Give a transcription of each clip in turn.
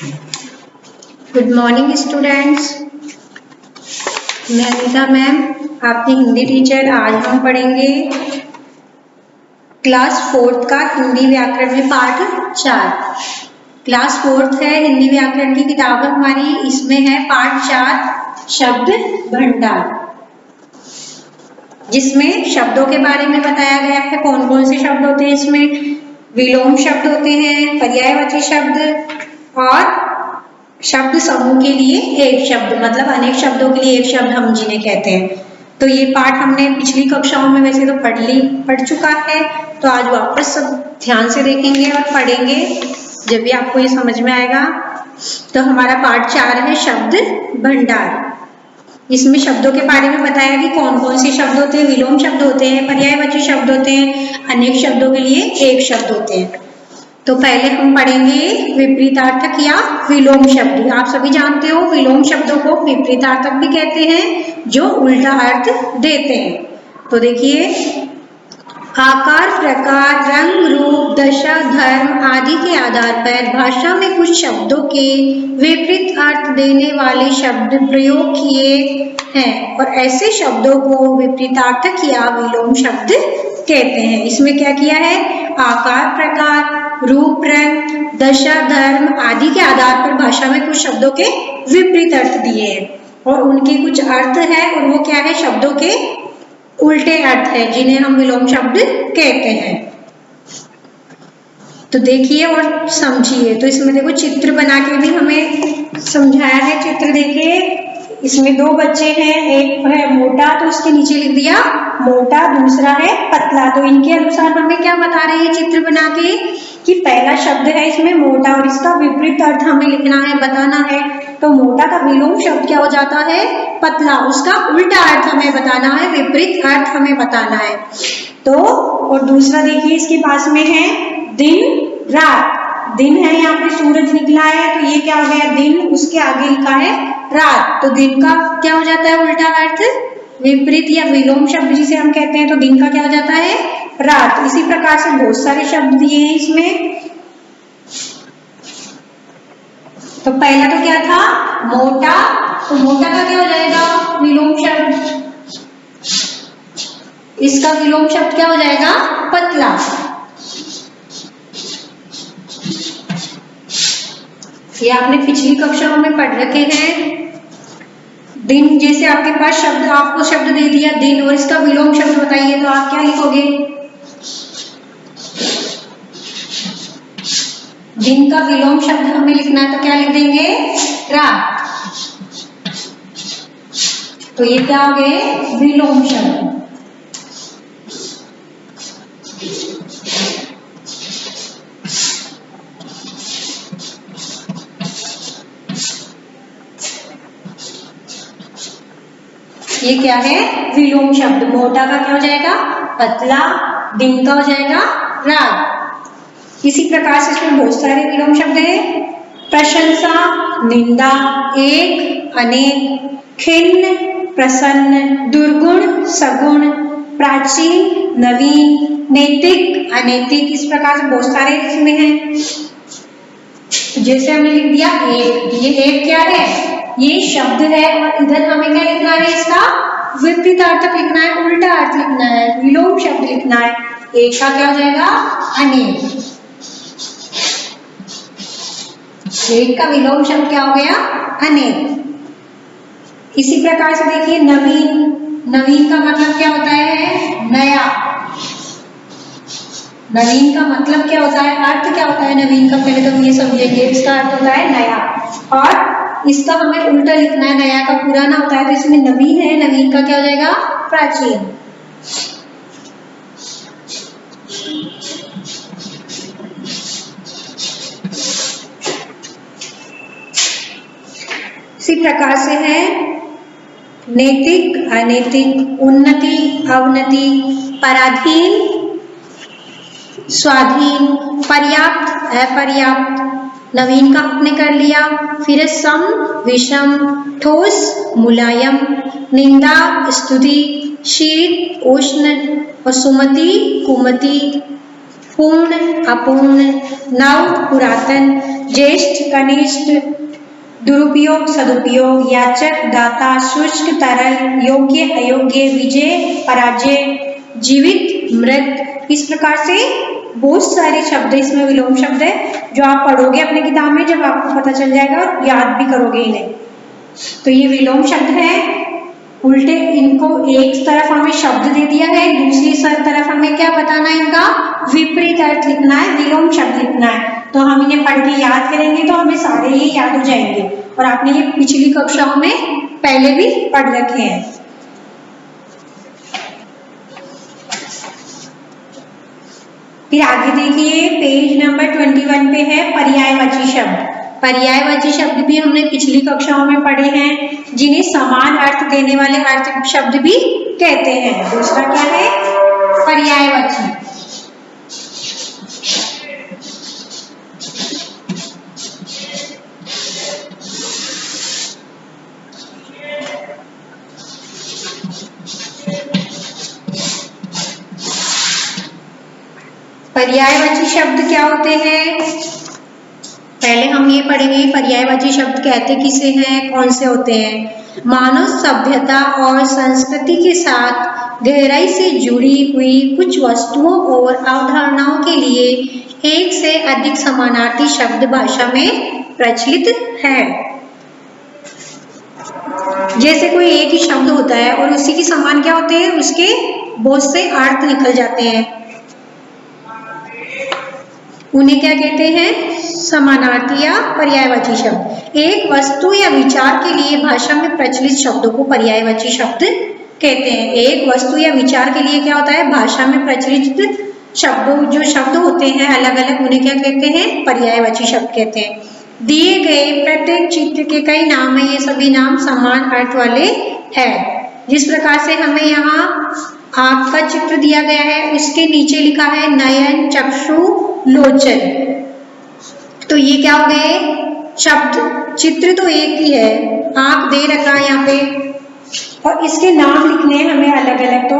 Good morning students, मैं Anita ma'am आपकी Hindi teacher. आज हम पढ़ेंगे क्लास 4th का हिंदी व्याकरण में पाठ 4। क्लास 4th है, हिंदी व्याकरण की किताब है हमारी। इसमें है पाठ 4 शब्द भंडार, जिसमें शब्दों के बारे में बताया गया है। कौन कौन से शब्द होते हैं इसमें? विलोम शब्द होते हैं, पर्यायवाची शब्द और शब्द समूह के लिए एक शब्द, मतलब अनेक शब्दों के लिए एक शब्द हम जिन्हें कहते हैं। तो ये पाठ हमने पिछली कक्षाओं में वैसे तो पढ़ चुका है, तो आज वापस सब ध्यान से देखेंगे और पढ़ेंगे, जब भी आपको ये समझ में आएगा। तो हमारा पाठ 4 है शब्द भंडार। इसमें शब्दों के बारे में बताया कि कौन कौन से शब्द होते हैं। विलोम शब्द होते हैं, पर्यायवाची शब्द होते हैं, अनेक शब्दों के लिए एक शब्द होते हैं। तो पहले हम पढ़ेंगे विपरीतार्थक या विलोम शब्द। आप सभी जानते हो विलोम शब्दों को विपरीतार्थक भी कहते हैं, जो उल्टा अर्थ देते हैं। तो देखिए, आकार, प्रकार, रंग, रूप, दशा, धर्म आदि के आधार पर भाषा में कुछ शब्दों के विपरीत अर्थ देने वाले शब्द प्रयोग किए हैं, और ऐसे शब्दों को विपरीतार्थक या विलोम शब्द कहते हैं। इसमें क्या किया है? आकार, प्रकार, रूप, रंग, दशा, धर्म आदि के आधार पर भाषा में कुछ शब्दों के विपरीत अर्थ दिए हैं, और उनके कुछ अर्थ है, और वो क्या है? शब्दों के उल्टे अर्थ है, जिन्हें हम विलोम शब्द कहते हैं। तो देखिए और समझिए। तो इसमें देखो चित्र बना के भी हमें समझाया है। चित्र देखिए, इसमें दो बच्चे हैं, एक है मोटा तो उसके नीचे लिख दिया मोटा, दूसरा है पतला। तो इनके अनुसार हमें क्या बता रहे हैं चित्र बना के, कि पहला शब्द है इसमें मोटा और इसका विपरीत अर्थ हमें लिखना है, बताना है। तो मोटा का विलोम शब्द क्या हो जाता है? पतला। उसका उल्टा अर्थ हमें बताना है, विपरीत अर्थ हमें बताना है। तो और दूसरा देखिए, इसके पास में है दिन, रात। दिन है, यहाँ पे सूरज निकला है, तो ये क्या हो गया? दिन। उसके आगे लिखा है रात, तो दिन का क्या हो जाता है उल्टा अर्थ? विपरीत या विलोम शब्द जिसे हम कहते हैं। तो दिन का क्या हो जाता है? रात। इसी प्रकार से बहुत सारे शब्द दिए हैं इसमें। तो पहला तो क्या था? मोटा। तो मोटा का क्या हो जाएगा? विलोम शब्द। इसका विलोम शब्द क्या हो जाएगा? पतला। ये आपने पिछली कक्षाओं में पढ़ रखे हैं। दिन, जैसे आपके पास शब्द, आपको शब्द दे दिया दिन, और इसका विलोम शब्द बताइए, तो आप क्या लिखोगे? दिन का विलोम शब्द हमें लिखना है, तो क्या लिख देंगे? रात। तो ये क्या हो गए? विलोम शब्द। ये क्या है? विलोम शब्द। मोटा का क्या हो जाएगा? पतला। दिन का हो जाएगा रात। इसी प्रकार से इसमें बहुत सारे विलोम शब्द हैं। प्रशंसा, निंदा, एक, अनेक, खिन्न, प्रसन्न, दुर्गुण, सगुण, प्राचीन, नवीन, नैतिक, अनैतिक। इस प्रकार से बहुत सारे इसमें हैं। जैसे हमने लिख दिया एक, ये एक क्या है? ये शब्द है, और इधर हमें क्या लिखना है? इसका विपरीत अर्थ लिखना है, उल्टा अर्थ लिखना है, विलोम शब्द लिखना है। एक का क्या हो जाएगा? अनेक। एक का विलोम शब्द क्या हो गया? अनेक। इसी प्रकार से देखिए नवीन। नवीन का मतलब क्या होता है? नया। नवीन का मतलब क्या होता है? अर्थ क्या होता है नवीन का? पहले तो हम ये समझेंगे। इसका अर्थ होता है नया, और इसका हमें उल्टा लिखना है। नया का पुराना होता है, तो इसमें नवीन है, नवीन का क्या हो जाएगा? प्राचीन। इसी प्रकार से है नैतिक, अनैतिक, उन्नति, अवनति, पराधीन, स्वाधीन, पर्याप्त, अपर्याप्त। नवीन का आपने कर लिया। फिर सम, विषम, ठोस, मुलायम, निंदा, स्तुति, शीत, उष्ण, और सुमति, कुमति, पूर्ण अपूर्ण, नव पुरातन, ज्येष्ठ कनिष्ठ, दुरुपयोग सदुपयोग, याचक दाता, शुष्क तरल, योग्य अयोग्य, विजय पराजय, जीवित मृत। इस प्रकार से बहुत सारे शब्द इसमें विलोम शब्द है जो आप पढ़ोगे अपने किताब में, जब आपको पता चल जाएगा और याद भी करोगे इन्हें। तो ये विलोम शब्द है। उल्टे इनको एक तरफ हमें शब्द दे दिया है, दूसरी तरफ हमें क्या बताना है, इनका विपरीत अर्थ लिखना है, विलोम शब्द लिखना है। तो हम इन्हें पढ़ के याद करेंगे तो हमें सारे ही याद हो जाएंगे, और आपने ये पिछली कक्षाओं में पहले भी पढ़ रखे हैं। फिर आगे देखिए पेज नंबर 21 पे है पर्यायवाची शब्द। पर्यायवाची शब्द भी हमने पिछली कक्षाओं में पढ़े हैं, जिन्हें समान अर्थ देने वाले अर्थ शब्द भी कहते हैं। दूसरा क्या है, पर्यायवाची। पर्यायवाची शब्द क्या होते हैं, पहले हम ये पढ़ेंगे पर्यायवाची शब्द कहते किसे हैं, कौन से होते हैं। मानव सभ्यता और संस्कृति के साथ गहराई से जुड़ी हुई कुछ वस्तुओं और अवधारणाओं के लिए एक से अधिक समानार्थी शब्द भाषा में प्रचलित है। जैसे कोई एक ही शब्द होता है और उसी के समान क्या होते हैं, उसके बहुत से अर्थ निकल जाते हैं, उन्हें क्या कहते हैं, समानार्थी या पर्यायवाची शब्द। एक वस्तु या विचार के लिए भाषा में प्रचलित शब्दों को पर्यायवाची शब्द कहते हैं। एक वस्तु या विचार के लिए क्या होता है, भाषा में प्रचलित शब्दों, जो शब्द होते हैं अलग अलग, उन्हें क्या कहते हैं, पर्यायवाची शब्द कहते हैं। दिए गए प्रत्येक चित्र के कई नाम है, ये सभी नाम समान अर्थ वाले हैं। जिस प्रकार से हमें यहाँ आँख का चित्र दिया गया है, उसके नीचे लिखा है नयन, चक्षु, लोचन। तो ये क्या हो गए शब्द, चित्र तो एक ही है, आँख दे रखा है यहाँ पे, और इसके नाम लिखने हैं हमें अलग अलग। तो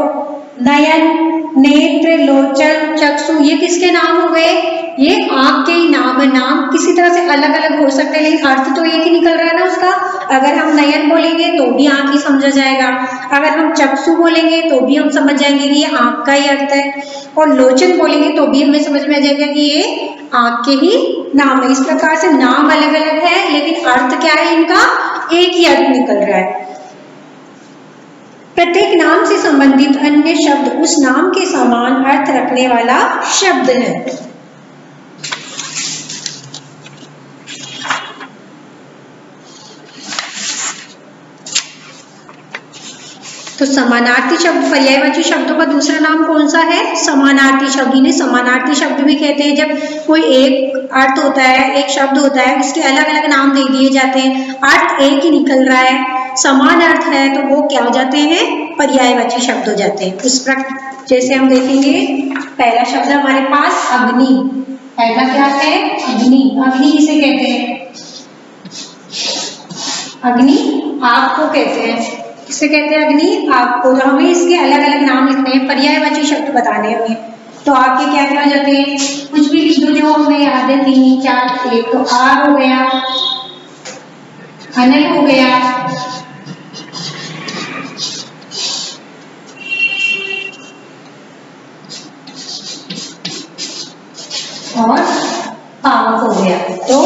नयन, नेत्र, लोचन, चक्षु, ये किसके नाम हो गए, ये आँख के ही नाम है। नाम किसी तरह से अलग अलग हो सकते हैं, लेकिन अर्थ तो एक ही निकल रहा है ना उसका। अगर हम नयन बोलेंगे तो भी आँख ही समझा जाएगा, अगर हम चक्षु बोलेंगे तो भी हम समझ जाएंगे कि ये आँख का ही अर्थ है, और लोचन बोलेंगे तो भी हमें समझ में आ जाएगा कि ये आँख के ही नाम है। इस प्रकार से नाम अलग अलग है, लेकिन अर्थ क्या है, इनका एक ही अर्थ निकल रहा है। प्रत्येक नाम से संबंधित अन्य शब्द उस नाम के समान अर्थ रखने वाला शब्द है। तो समानार्थी शब्द, पर्यायवाची शब्दों का दूसरा नाम कौन सा है, समानार्थी शब्द। इन्हें समानार्थी शब्द भी कहते हैं। जब कोई एक अर्थ होता है, एक शब्द होता है, उसके अलग अलग नाम दे दिए जाते हैं, अर्थ एक ही निकल रहा है, समान अर्थ है, तो वो क्या हो जाते हैं, पर्यायवाची शब्द हो जाते हैं। उस प्रकार जैसे हम देखेंगे, पहला शब्द हमारे पास अग्नि। पहला क्या है, अग्नि। अग्नि किसे कहते हैं, अग्नि आग को कहते हैं। किसे कहते हैं, अग्नि आग को। तो हमें इसके अलग अलग नाम लिखने हैं, पर्यायवाची शब्द बताने हैं हमें। तो आपके क्या क्या हो जाते हैं, कुछ भी लिख दो जो हमें याद है, 3 4 1। तो आग हो गया, अनल हो गया, और पावक हो गया। तो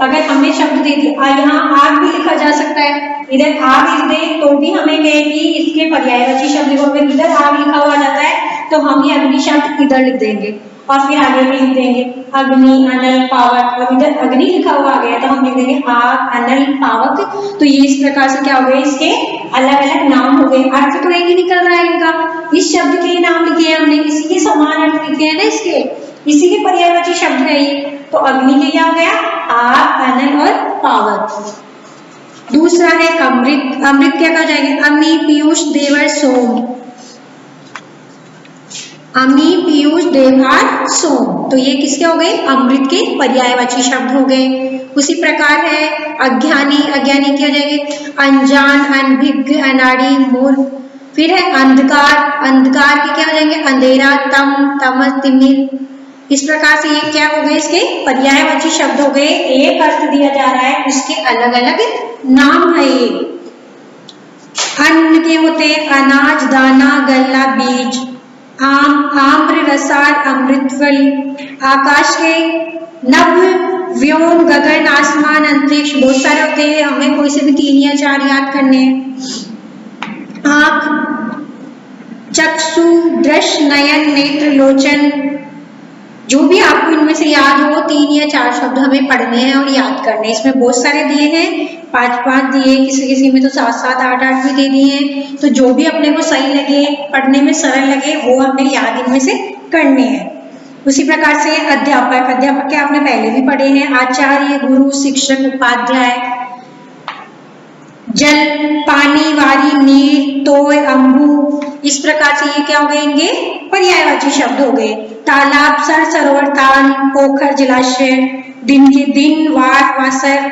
अगर हमें शब्द दे दिया, यहाँ आग भी लिखा जा सकता है, इधर आग लिख दे तो भी हमें कहे कि इसके पर्यायवाची शब्द को, अगर इधर आग लिखा हुआ जाता है तो हम ये अग्नि शब्द इधर लिख देंगे, और फिर आगे भी लिख देंगे अग्नि, अनल, पावक। और इधर अग्नि लिखा हुआ आ गया तो हम लिख देंगे आग, अनल, पावक। तो ये इस प्रकार से क्या हो गए, इसके अलग अलग नाम हो गए, अर्थ तो एक ही निकल रहा है इनका। इस शब्द के नाम लिखे हैं हमने, इसी के समान अर्थ लिखे हैं ना इसके, इसी के पर्यायवाची शब्द है ये। तो अग्नि के क्या हो गया, आग, अनल और पावक। दूसरा है अमृत। अमृत क्या कहा जाएगा, अग्नि, पीयूष, देवर, सोम। अग्नि, पीयूष, देवर, सोम। तो ये किसके हो गए, अमृत के पर्यायवाची शब्द हो गए। उसी प्रकार है अज्ञानी। अज्ञानी क्या हो जाएंगे, अनजान, अनभिज्ञ, अनाड़ी, मूर्ख। फिर है अंधकार। अंधकार के क्या हो जाएंगे, अंधेरा, तम, तमस, तिमिर। इस प्रकार से ये क्या हो गए, इसके पर्यायवाची शब्द हो गए। एक अर्थ दिया जा रहा है, उसके अलग अलग नाम है। ये अन्न के होते हैं अनाज, दाना, गल्ला, बीज। आम, आम्र, रसाल, अमृतफल। आकाश के नभ, व्योम, गगन, आसमान, अंतरिक्ष, बहुत सारे होते हैं, हमें कोई से भी 3 या 4 याद करने हैं। आंख, चक्षु, दृश्य, नयन, नेत्र, लोचन। जो भी आपको इनमें से याद हो 3 या 4 शब्द हमें पढ़ने हैं और याद करने हैं। इसमें बहुत सारे दिए हैं, 5-5 दिए, किसी किसी में तो 7-7, 8-8 भी दे दिए हैं। तो जो भी अपने को सही लगे, पढ़ने में सरल लगे, वो हमें याद इनमें से करने हैं। उसी प्रकार से अध्यापक, अध्यापक के आपने पहले भी पढ़े हैं, आचार्य, गुरु, शिक्षक, उपाध्याय। जल, पानी, वारी, नीर, तोय, अम्बु। इस प्रकार से ये क्या हो गए, इनके पर्यायवाची शब्द हो गए। तालाब, सर, सरोवर, ताल, पोखर, जलाशय। दिन के दिन, वार, वासर,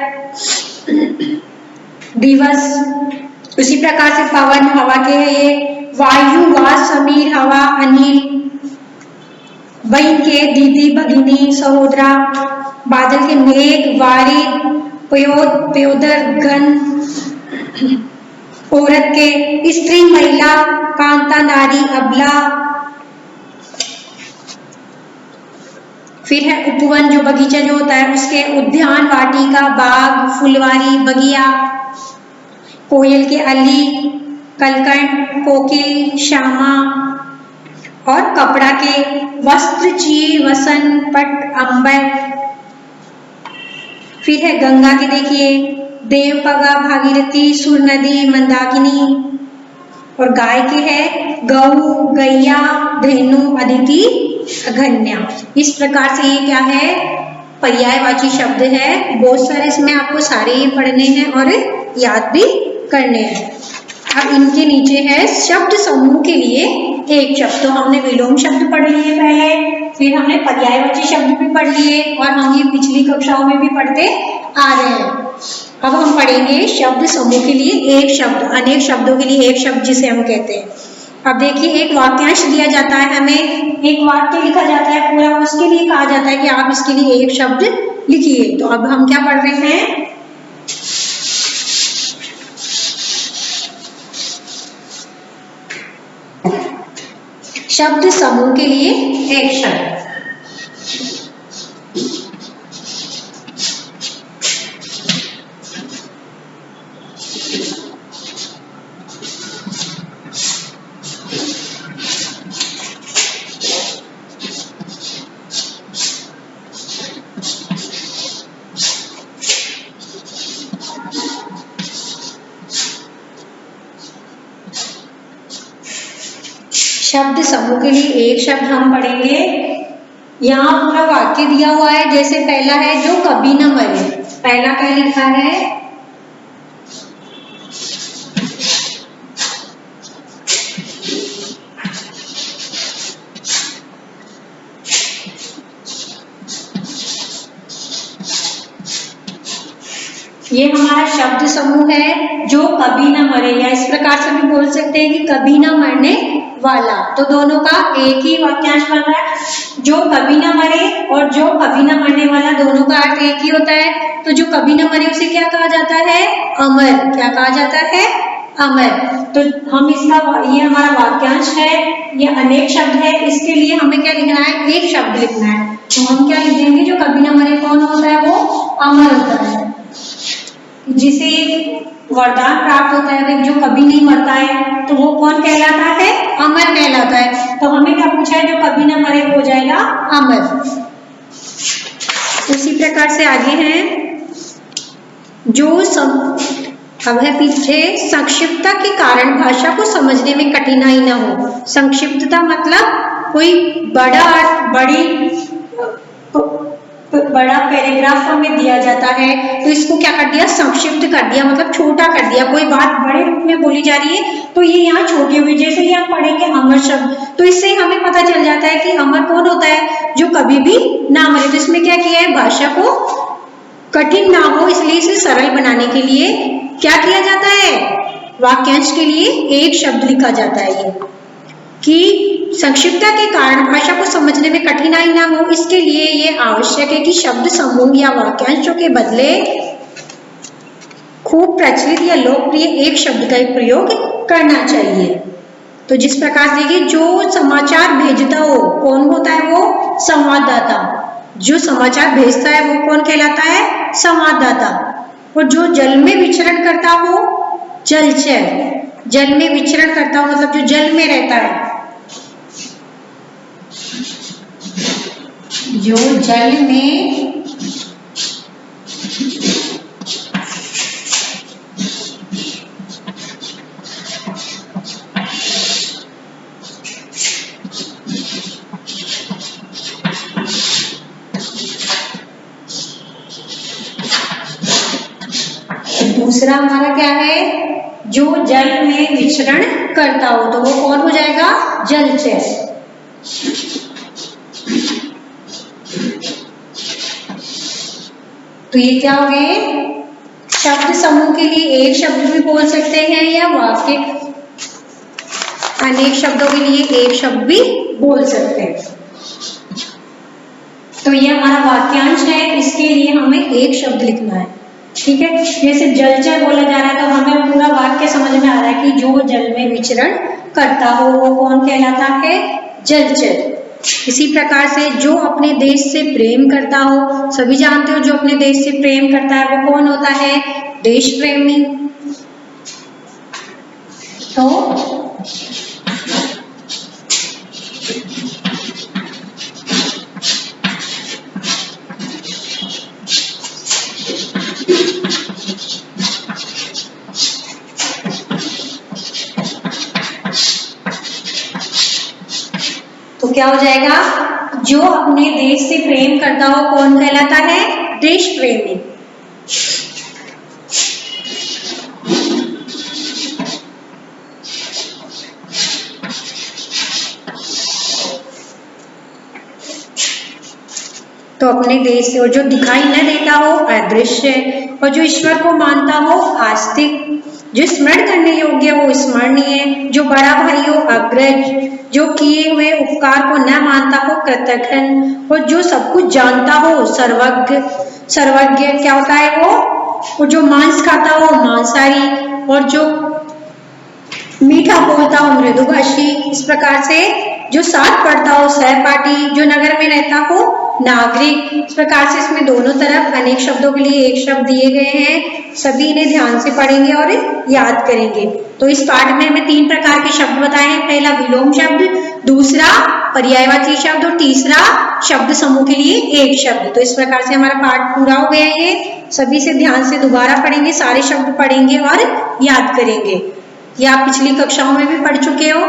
दिवस। उसी प्रकार से पवन, हवा के है ये। वायु, वास, समीर, हवा, अनिल। बहन के दीदी, भगिनी, सहोदरा। बादल के मेघ, वारिद, पयोद, पयोदर, गण। औरत के स्त्री, महिला, कांता, नारी, अबला। फिर है उपवन, जो बगीचा जो होता है उसके। उद्यान, वाटिका, बाग, फुलवारी, बगिया। कोयल के अली, कलकंठ, कोकिल, श्यामा। और कपड़ा के वस्त्र, चीर, वसन, पट, अंबर। फिर है गंगा के, देखिए देवपगा, भागीरथी, सुर नदी, मंदाकिनी। और गाय के है गऊ, गैया, धेनु, अदिति, अगन्या। इस प्रकार से ये क्या है, पर्यायवाची शब्द है। बहुत सारे इसमें आपको सारे ही पढ़ने हैं और याद भी करने हैं। अब इनके नीचे है शब्द समूह के लिए एक शब्द। तो हमने विलोम शब्द पढ़ लिए पहले, फिर हमने पर्यायवाची शब्द भी पढ़ लिए, और हम ये पिछली कक्षाओं में भी पढ़ते आ रहे हैं। अब हम पढ़ेंगे शब्द समूह के लिए एक शब्द, अनेक शब्दों के लिए एक शब्द जिसे हम कहते हैं। अब देखिए, एक वाक्यांश दिया जाता है हमें, एक वाक्य लिखा जाता है पूरा, उसके लिए कहा जाता है कि आप इसके लिए एक शब्द लिखिए। तो अब हम क्या पढ़ रहे हैं, शब्द समूह के लिए एक शब्द। शब्द समूह के लिए एक शब्द हम पढ़ेंगे। यहाँ पूरा वाक्य दिया हुआ है। जैसे पहला है जो कभी न मरे। पहला क्या लिखा है, ये हमारा शब्द समूह है जो कभी न मरे, या इस प्रकार से भी बोल सकते हैं कि कभी न मरने वाला। तो दोनों का एक ही वाक्यांश बन रहा है, जो कभी न मरे और जो कभी न मरने वाला, दोनों का अर्थ एक ही होता है। तो जो कभी न मरे उसे क्या कहा जाता है, अमर। क्या कहा जाता है, अमर। तो हम इसका, ये हमारा वाक्यांश है, ये अनेक शब्द है, इसके लिए हमें क्या लिखना है, एक शब्द लिखना है। तो हम क्या लिख देंगे, जो कभी न मरे कौन होता है, वो अमर होता है। जिसे वरदान प्राप्त होता है, जो कभी नहीं मरता है, तो वो कौन कहलाता है, अमर कहलाता है। तो हमें क्या पूछा है, जो कभी ना मरे हो जाएगा अमर। उसी प्रकार से आगे हैं जो सब, अब है पीछे, संक्षिप्तता के कारण भाषा को समझने में कठिनाई ना हो। संक्षिप्तता मतलब कोई बड़ा पैराग्राफ हमें दिया जाता है, तो इसको क्या कर दिया, संक्षिप्त कर दिया, मतलब छोटा कर दिया। कोई बात बड़े रूप में बोली जा रही है तो ये यहाँ छोटे हुए। जैसे ही हम पढ़ेंगे अमर शब्द, तो इससे हमें पता चल जाता है कि अमर कौन होता है, जो कभी भी ना मरे। तो इसमें क्या किया है, भाषा को कठिन ना हो इसलिए इसे सरल बनाने के लिए क्या किया जाता है, वाक्यांश के लिए एक शब्द लिखा जाता है। ये कि संक्षिप्तता के कारण भाषा को समझने में कठिनाई ना हो, इसके लिए ये आवश्यक है कि शब्द समूह या वाक्यांशों के बदले खूब प्रचलित या लोकप्रिय एक शब्द का प्रयोग करना चाहिए। तो जिस प्रकार से देखिए, जो समाचार भेजता हो कौन होता है? वो संवाददाता। जो समाचार भेजता है वो कौन कहलाता है? संवाददाता। और जो जल में विचरण करता हो, जलचर। जल में विचरण करता हो मतलब जो जल में रहता है, जो जल में दूसरा हमारा क्या है? जो जल में विचरण करता हो, तो वो कौन हो जाएगा? जलचर। तो ये क्या हो गए? शब्द समूह के लिए एक शब्द भी बोल सकते हैं या वाक्य अनेक शब्दों के लिए एक शब्द भी बोल सकते हैं। तो ये हमारा वाक्यांश है, इसके लिए हमें एक शब्द लिखना है। ठीक है, जैसे जलचर बोला जा रहा है तो हमें पूरा वाक्य समझ में आ रहा है कि जो जल में विचरण करता हो वो कौन कहलाता है? जलचर। इसी प्रकार से जो अपने देश से प्रेम करता हो, सभी जानते हो जो अपने देश से प्रेम करता है वो कौन होता है? देश प्रेमी। तो क्या हो जाएगा? जो अपने देश से प्रेम करता हो कौन कहलाता है? देश प्रेमी। तो अपने देश से, और जो दिखाई न देता हो अदृश्य, और जो ईश्वर को मानता हो आस्तिक, जो स्मरण करने योग्य हो स्मरणीय, जो बड़ा भाई हो अग्रज, जो किए हुए उपकार को न मानता हो कृतघ्न, और जो सब कुछ जानता हो सर्वज्ञ। सर्वज्ञ क्या होता है वो? और जो मांस खाता हो मांसाहारी, और जो मीठा बोलता हो मृदुभाषी। इस प्रकार से जो साथ पढ़ता हो सहपाठी, जो नगर में रहता हो नागरिक। इस प्रकार से इसमें दोनों तरफ अनेक शब्दों के लिए एक शब्द दिए गए हैं। सभी इन्हें ध्यान से पढ़ेंगे और याद करेंगे। तो इस पाठ में हमें 3 प्रकार के शब्द बताए हैं। पहला विलोम शब्द, दूसरा पर्यायवाची शब्द, और तीसरा शब्द समूह के लिए एक शब्द। तो इस प्रकार से हमारा पाठ पूरा हो गया है। सभी से ध्यान से दोबारा पढ़ेंगे, सारे शब्द पढ़ेंगे और याद करेंगे। ये आप पिछली कक्षाओं में भी पढ़ चुके हो।